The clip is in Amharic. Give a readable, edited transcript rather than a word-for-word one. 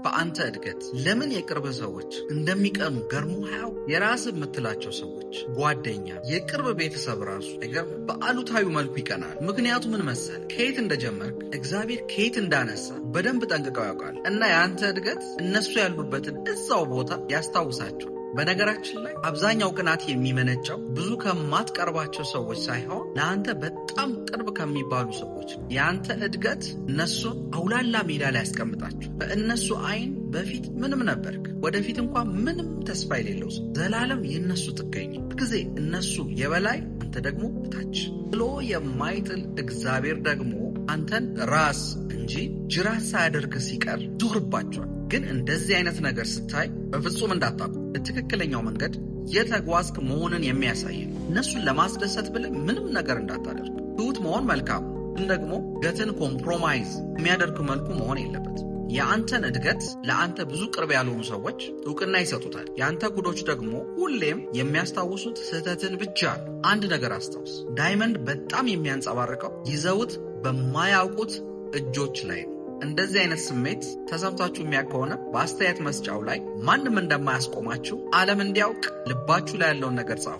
በአንተ እድገት ለምን የቅርብ ሰዎች እንደሚቀኑ ገርሞ ያው የራስህ የምትላቸው ሰዎች፣ ጓደኛ፣ የቅርብ ቤተሰብ ራሱ በአሉታዊ መልኩ ይቀናል። ምክንያቱ ምን መሰል? ከየት እንደጀመርክ እግዚአብሔር ከየት እንዳነሳ በደንብ ጠንቅቀው ያውቃል እና የአንተ እድገት እነሱ ያሉበትን እዛው ቦታ ያስታውሳቸው። በነገራችን ላይ አብዛኛው ቅናት የሚመነጨው ብዙ ከማትቀርባቸው ሰዎች ሳይሆን ለአንተ በጣም ቅርብ ከሚባሉ ሰዎች። የአንተ እድገት እነሱን አውላላ ሜዳ ላይ ያስቀምጣቸው። በእነሱ አይን በፊት ምንም ነበርክ፣ ወደፊት እንኳን ምንም ተስፋ የሌለው ሰው፣ ዘላለም የእነሱ ጥገኝ ጊዜ እነሱ የበላይ አንተ ደግሞ በታች ብሎ የማይጥል እግዚአብሔር ደግሞ አንተን ራስ እንጂ ጅራት ሳያደርግ ሲቀር ዙርባቸዋል። ግን እንደዚህ አይነት ነገር ስታይ በፍጹም እንዳታቁ። በትክክለኛው መንገድ የተጓዝክ መሆንን የሚያሳይ ነው። እነሱን ለማስደሰት ብለህ ምንም ነገር እንዳታደርግ። ትሁት መሆን መልካም፣ ግን ደግሞ እድገትን ኮምፕሮማይዝ የሚያደርግ መልኩ መሆን የለበት። የአንተን እድገት ለአንተ ብዙ ቅርብ ያልሆኑ ሰዎች እውቅና ይሰጡታል። የአንተ ጉዶች ደግሞ ሁሌም የሚያስታውሱት ስህተትን ብቻ ነው። አንድ ነገር አስታውስ፣ ዳይመንድ በጣም የሚያንጸባርቀው ይዘውት በማያውቁት እጆች ላይ ነው። እንደዚህ አይነት ስሜት ተሰምታችሁ የሚያውቅ ከሆነ በአስተያየት መስጫው ላይ ማንም እንደማያስቆማችሁ ዓለም እንዲያውቅ ልባችሁ ላይ ያለውን ነገር ጻፉ።